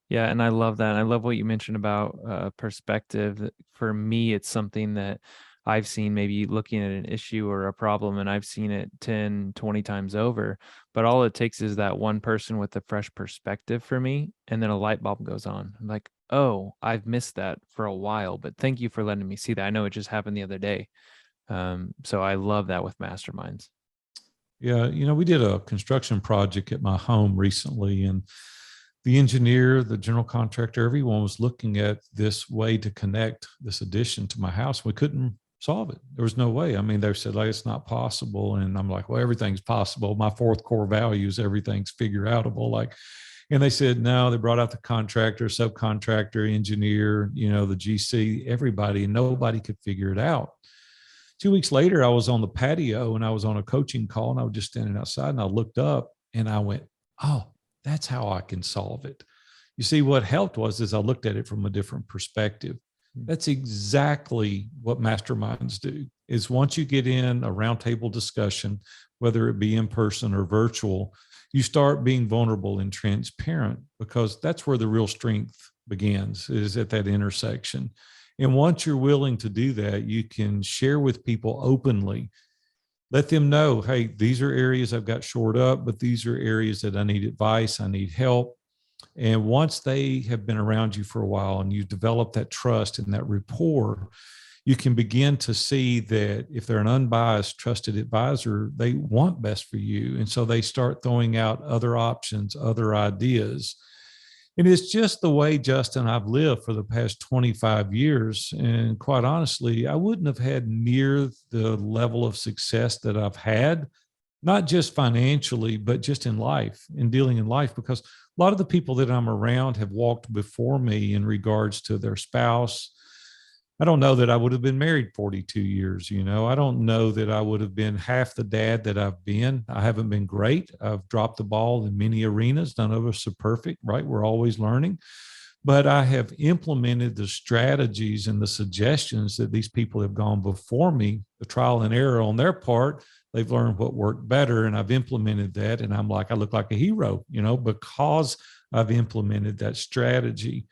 Yeah, and I love that. I love what you mentioned about perspective. For me, it's something that I've seen maybe looking at an issue or a problem, and I've seen it 10, 20 times over. But all it takes is that one person with a fresh perspective for me, and then a light bulb goes on. I'm like, oh, I've missed that for a while, but thank you for letting me see that. I know it just happened the other day. So I love that with masterminds. Yeah, we did a construction project at my home recently, and the engineer, the general contractor, everyone was looking at this way to connect this addition to my house. We couldn't solve it. There was no way. I mean, they said like it's not possible, and I'm like, well, everything's possible. My fourth core value is everything's figure outable. Like, and they said no. They brought out the contractor, subcontractor, engineer, the GC, everybody, and nobody could figure it out. 2 weeks later, I was on the patio and I was on a coaching call, and I was just standing outside, and I looked up and I went, oh, that's how I can solve it. You see, what helped was as I looked at it from a different perspective. That's exactly what masterminds do. Is once you get in a roundtable discussion, whether it be in person or virtual, you start being vulnerable and transparent, because that's where the real strength begins, is at that intersection. And once you're willing to do that, you can share with people openly. Let them know, hey, these are areas I've got shored up, but these are areas that I need advice, I need help. And once they have been around you for a while and you develop that trust and that rapport, you can begin to see that if they're an unbiased, trusted advisor, they want best for you. And so they start throwing out other options, other ideas. And it's just the way, Justin, I've lived for the past 25 years. And quite honestly, I wouldn't have had near the level of success that I've had, not just financially, but just in life, in dealing in life, because a lot of the people that I'm around have walked before me in regards to their spouse. I don't know that I would have been married 42 years. I don't know that I would have been half the dad that I've been. I haven't been great. I've dropped the ball in many arenas. None of us are perfect, right? We're always learning. But I have implemented the strategies and the suggestions that these people have gone before me, the trial and error on their part. They've learned what worked better, and I've implemented that. And I'm like, I look like a hero, because I've implemented that strategy.